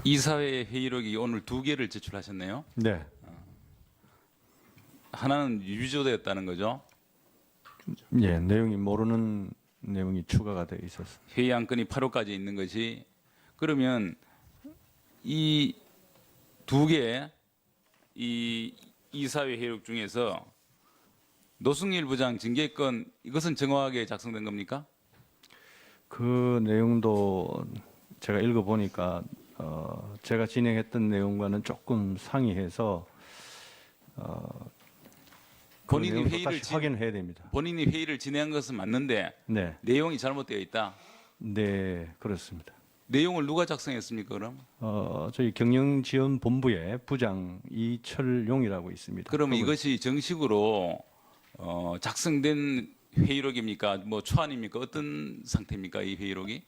이사회 회의록이 오늘 2개를 제출하셨네요. 네. 하나는 유조되었다는 거죠. 예, 내용이 모르는 내용이 추가가 되어 있어서. 회의 안건이 8호까지 있는 것이 그러면 이 2개 이 이사회 회의록 중에서 노승일 부장 징계권 이것은 정확하게 작성된 겁니까? 그 내용도 제가 읽어보니까 제가 진행했던 내용과는 조금 상이해서 그 본인이 내용도 회의를 다시 확인해야 됩니다. 본인이 회의를 진행한 것은 맞는데 네, 내용이 잘못되어 있다. 네, 그렇습니다. 내용을 누가 작성했습니까? 그럼? 저희 경영지원본부의 부장 이철용이라고 있습니다. 그러면 이것이 정식으로 작성된 회의록입니까? 뭐 초안입니까? 어떤 상태입니까? 이 회의록이?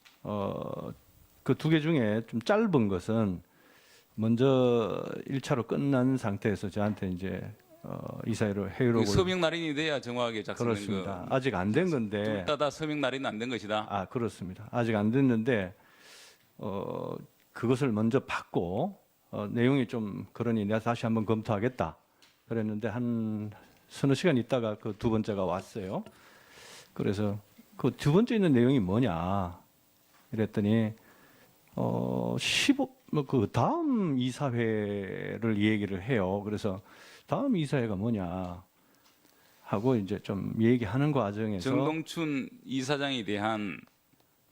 그 2개 중에 좀 짧은 것은 먼저 1차로 끝난 상태에서 저한테 이제 이사회로 회의록을 서명 날인이 돼야 정확하게 작성된 그렇습니다. 거. 아직 안 된 건데. 둘 다 서명 날인은 안 된 것이다. 아, 그렇습니다. 아직 안 됐는데 그것을 먼저 받고 내용이 좀 그러니 내가 다시 한번 검토하겠다. 그랬는데 한 서너 시간 있다가 그 2번째가 왔어요. 그래서 그 2번째 있는 내용이 뭐냐? 이랬더니 15그 다음 이사회를 얘기를 해요. 그래서 다음 이사회가 뭐냐 하고 이제 좀 얘기하는 과정에서 정동춘 이사장에 대한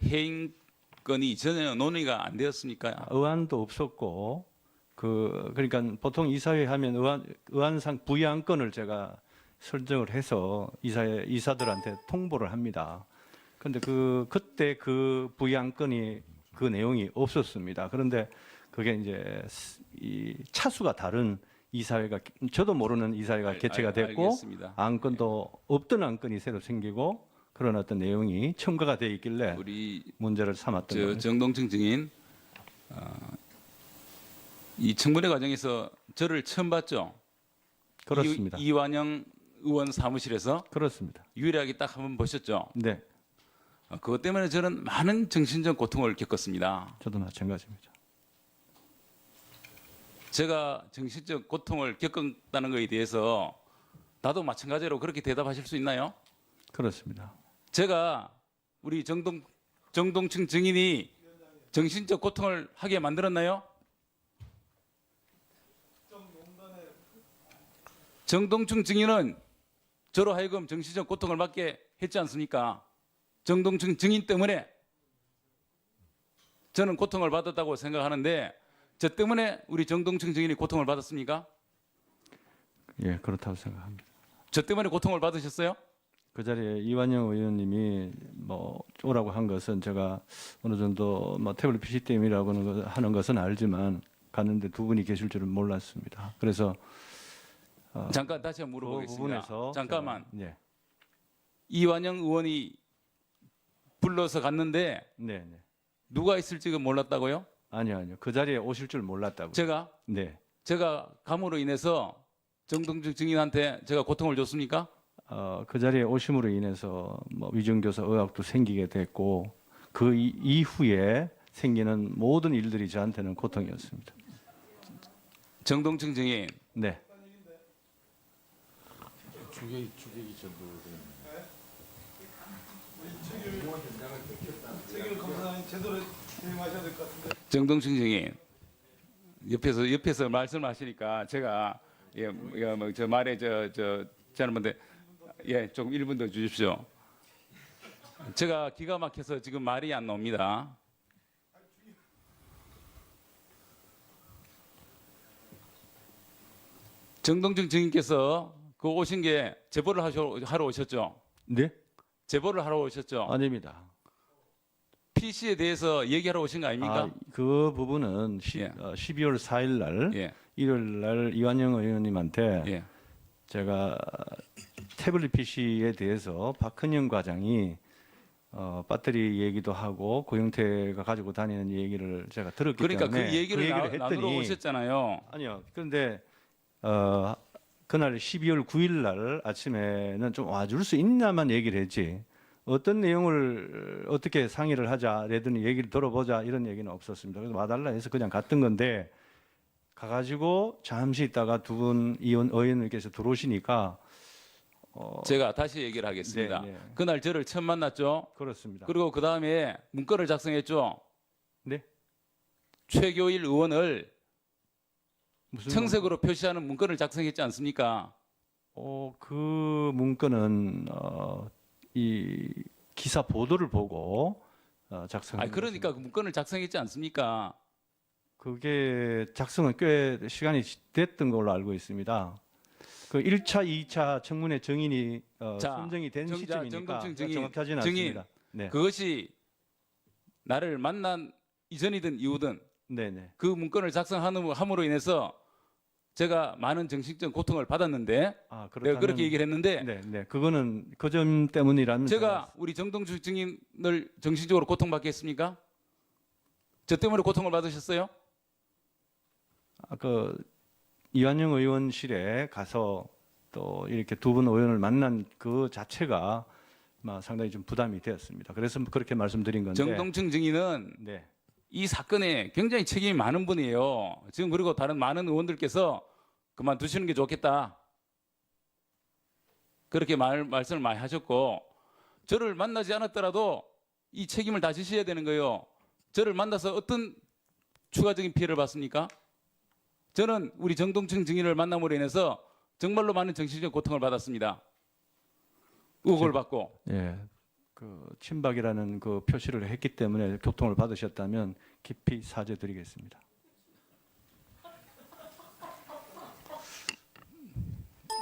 해임건이 전혀 논의가 안 되었습니까? 의안도 없었고 그러니까 보통 이사회 하면 의안상 부의안건을 제가 설정을 해서 이사들한테 통보를 합니다. 그런데 그때 그 부의안건이 그 내용이 없었습니다. 그런데 그게 이제 이 차수가 다른 이사회가 저도 모르는 이사회가 개최가 됐고 알겠습니다. 안건도 없던 안건이 새로 생기고 그런 어떤 내용이 첨가가 되어 있길래 우리 문제를 삼았던 거예요. 정동춘 증인 이 청문회 과정에서 저를 처음 봤죠. 그렇습니다. 이완영 의원 사무실에서 그렇습니다. 유일하게 딱 한번 보셨죠. 네, 그것 때문에 저는 많은 정신적 고통을 겪었습니다. 저도 마찬가지입니다. 제가 정신적 고통을 겪었다는 것에 대해서 나도 마찬가지로 그렇게 대답하실 수 있나요? 그렇습니다. 제가 우리 정동춘 증인이 정신적 고통을 하게 만들었나요? 정동춘 증인은 저로 하여금 정신적 고통을 받게 했지 않습니까? 정동춘 증인 때문에 저는 고통을 받았다고 생각하는데 저 때문에 우리 정동춘 증인이 고통을 받았습니까? 예, 그렇다고 생각합니다. 저 때문에 고통을 받으셨어요? 그 자리에 이완영 의원님이 뭐 오라고 한 것은 제가 어느 정도 뭐 태블릿 PC 때문이라고 하는 것은 알지만 갔는데 2분이 계실 줄은 몰랐습니다. 그래서 잠깐 다시 한번 그 물어보겠습니다. 부분에서 잠깐만. 제가, 네, 이완영 의원이 불러서 갔는데 네, 네. 누가 있을지가 몰랐다고요? 아니요. 그 자리에 오실 줄 몰랐다고. 제가 감으로 인해서 정동춘 증인한테 제가 고통을 줬습니까? 그 자리에 오심으로 인해서 뭐 위정교사 의혹도 생기게 됐고 그 이후에 생기는 모든 일들이 저한테는 고통이었습니다. 정동춘 증인 네. 주객이 전부 최규 검사님 제대로 진행하셔야 될 것 같은데. 정동춘 증인 옆에서 말씀하시니까 제가 저 말에 저는 건데 조금 1분 더 주십시오. 제가 기가 막혀서 지금 말이 안 나옵니다. 정동춘 증인께서 그 오신 게 제보를 하러 오셨죠? 네? 제보를 하러 오셨죠? 아닙니다. PC에 대해서 얘기하러 오신 거 아닙니까? 그 부분은 예. 12월 4일 날 예. 일요일 날 이완영 의원님한테 예. 제가 태블릿 PC에 대해서 박헌영 과장이 배터리 얘기도 하고 고영태가 가지고 다니는 얘기를 제가 들었기 그러니까 때문에 그 얘기를 했더니 나누러 오셨잖아요. 아니요. 그런데 그날 12월 9일 날 아침에는 좀 와줄 수 있냐만 얘기를 했지 어떤 내용을 어떻게 상의를 하자라든지 얘기를 들어보자 이런 얘기는 없었습니다. 그래서 와달라 해서 그냥 갔던 건데 가가지고 잠시 있다가 두 분 의원님께서 들어오시니까 제가 다시 얘기를 하겠습니다. 네, 네. 그날 저를 처음 만났죠. 그렇습니다. 그리고 그 다음에 문건을 작성했죠. 네? 최교일 의원을 무슨 청색으로 표시하는 문건을 작성했지 않습니까? 그 문건은 이 기사 보도를 보고 작성한 그러니까 그 문건을 작성했지 않습니까? 그게 작성은 꽤 시간이 됐던 걸로 알고 있습니다. 그 1차, 2차 청문회 증인이 자, 선정이 된 시점이니까 정동춘 증인, 정확하지는 증인. 않습니다. 네, 그것이 나를 만난 이전이든 이후든 네, 네. 그 문건을 작성함으로 인해서 제가 많은 정신적 고통을 받았는데 내가 그렇다면 그렇게 얘기를 했는데 네, 네. 그거는 그 점 때문이라면 제가 우리 정동춘 증인을 정신적으로 고통받게 했습니까? 저 때문에 고통을 받으셨어요? 그 이완영 의원실에 가서 또 이렇게 두 분 의원을 만난 그 자체가 상당히 좀 부담이 되었습니다. 그래서 그렇게 말씀드린 건데. 정동춘 증인은 네. 이 사건에 굉장히 책임이 많은 분이에요. 지금 그리고 다른 많은 의원들께서 그만두시는 게 좋겠다. 그렇게 말씀을 많이 하셨고 저를 만나지 않았더라도 이 책임을 다 지셔야 되는 거예요. 저를 만나서 어떤 추가적인 피해를 받습니까? 저는 우리 정동춘 증인을 만남으로 인해서 정말로 많은 정신적 고통을 받았습니다. 의혹을 받고. 예. 그 친박이라는 그 표시를 했기 때문에 고통을 받으셨다면 깊이 사죄드리겠습니다.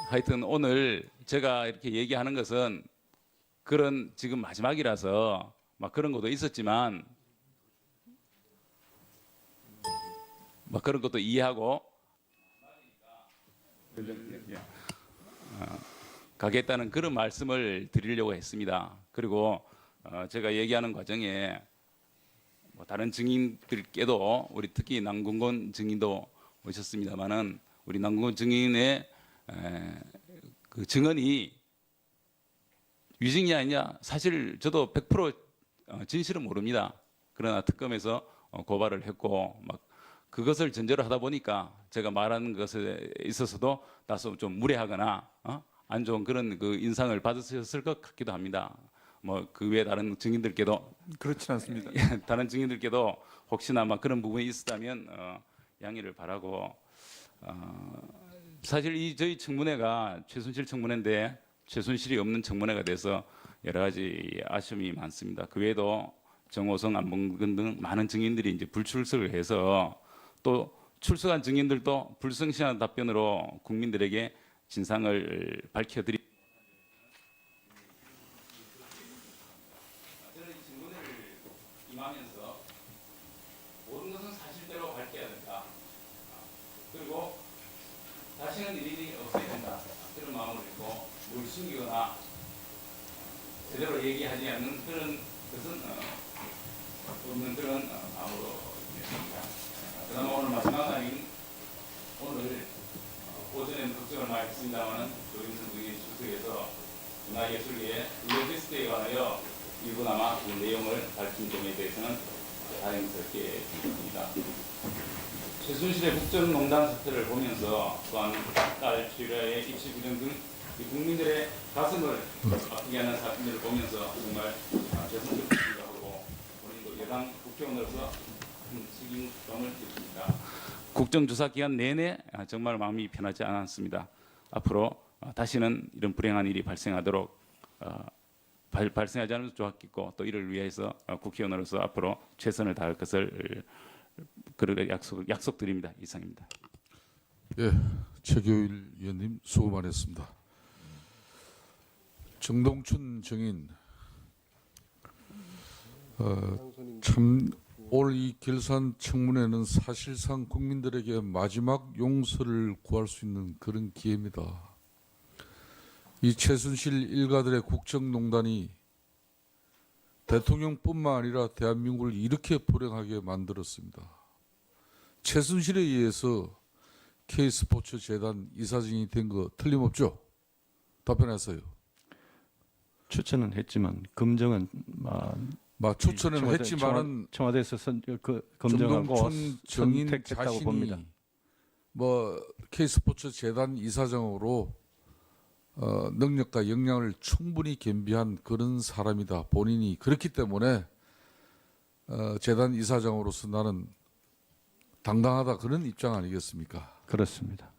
하여튼 오늘 제가 이렇게 얘기하는 것은 그런 지금 마지막이라서 막 그런 것도 있었지만 막 그런 것도 이해하고 가겠다는 그런 말씀을 드리려고 했습니다. 그리고 제가 얘기하는 과정에 뭐 다른 증인들께도 우리 특히 남궁건 증인도 오셨습니다만은 우리 남궁건 증인의 그 증언이 위증이 아니냐 사실 저도 100% 진실은 모릅니다. 그러나 특검에서 고발을 했고 막 그것을 전제로 하다 보니까 제가 말하는 것에 있어서도 다소 좀 무례하거나 안 좋은 그런 그 인상을 받으셨을 것 같기도 합니다. 뭐 그 외 다른 증인들께도 그렇진 않습니다. 다른 증인들께도 혹시나 막 그런 부분이 있었다면 양해를 바라고 사실 이 저희 청문회가 최순실 청문회인데 최순실이 없는 청문회가 돼서 여러 가지 아쉬움이 많습니다. 그 외에도 정호성, 안봉근 등 많은 증인들이 이제 불출석을 해서 또 출석한 증인들도 불성실한 답변으로 국민들에게 진상을 밝혀드리. 저는 이 청문회를 임하면서 모든 것은 사실대로 밝혀야 된다. 그리고 다시는 일이 없어야 된다. 그런 마음을 갖고 뭘 숨기거나 제대로 얘기하지 않는 그런 것은 없는 그런 마음으로 있습니다. 그나마 오늘 마지막 날인 오늘 오전에는 걱정을 많이 했습니다만은 조인선 부의장이 출석해서 문화예술계의 일레피스트에 관하여 일부나마 그 내용을 밝힌 점에 대해서는 다행스럽게 생각합니다. 최순실의 국정농단 사태를 보면서 또한 딸 최유라의 입시 부정 등 국민들의 가슴을 아프게 하는 사건들을 보면서 정말 죄송스럽게 생각하고 본인도 여당 국회의원으로서 큰 책임감을 느낍니다. 국정조사 기간 내내 정말 마음이 편하지 않았습니다. 앞으로 다시는 이런 불행한 일이 발생하도록 발생하지 않으면 좋았겠고 또 이를 위해서 국회의원으로서 앞으로 최선을 다할 것을 그렇게 약속드립니다. 이상입니다. 예, 최교일 위원님 수고 많으셨습니다. 정동춘 증인 참 올 이 결산 청문회는 사실상 국민들에게 마지막 용서를 구할 수 있는 그런 기회입니다. 이 최순실 일가들의 국정농단이 대통령뿐만 아니라 대한민국을 이렇게 불행하게 만들었습니다. 최순실에 의해서 K스포츠 재단 이사진이 된 거 틀림없죠? 답변하세요. 추천은 했지만 검증은 추천은 했지만은 청와대에서 검증하고 정동춘 정인 선택했다고 자신이 봅니다. K스포츠 재단 이사장으로 능력과 역량을 충분히 겸비한 그런 사람이다. 본인이 그렇기 때문에 재단 이사장으로서 나는 당당하다 그런 입장 아니겠습니까? 그렇습니다.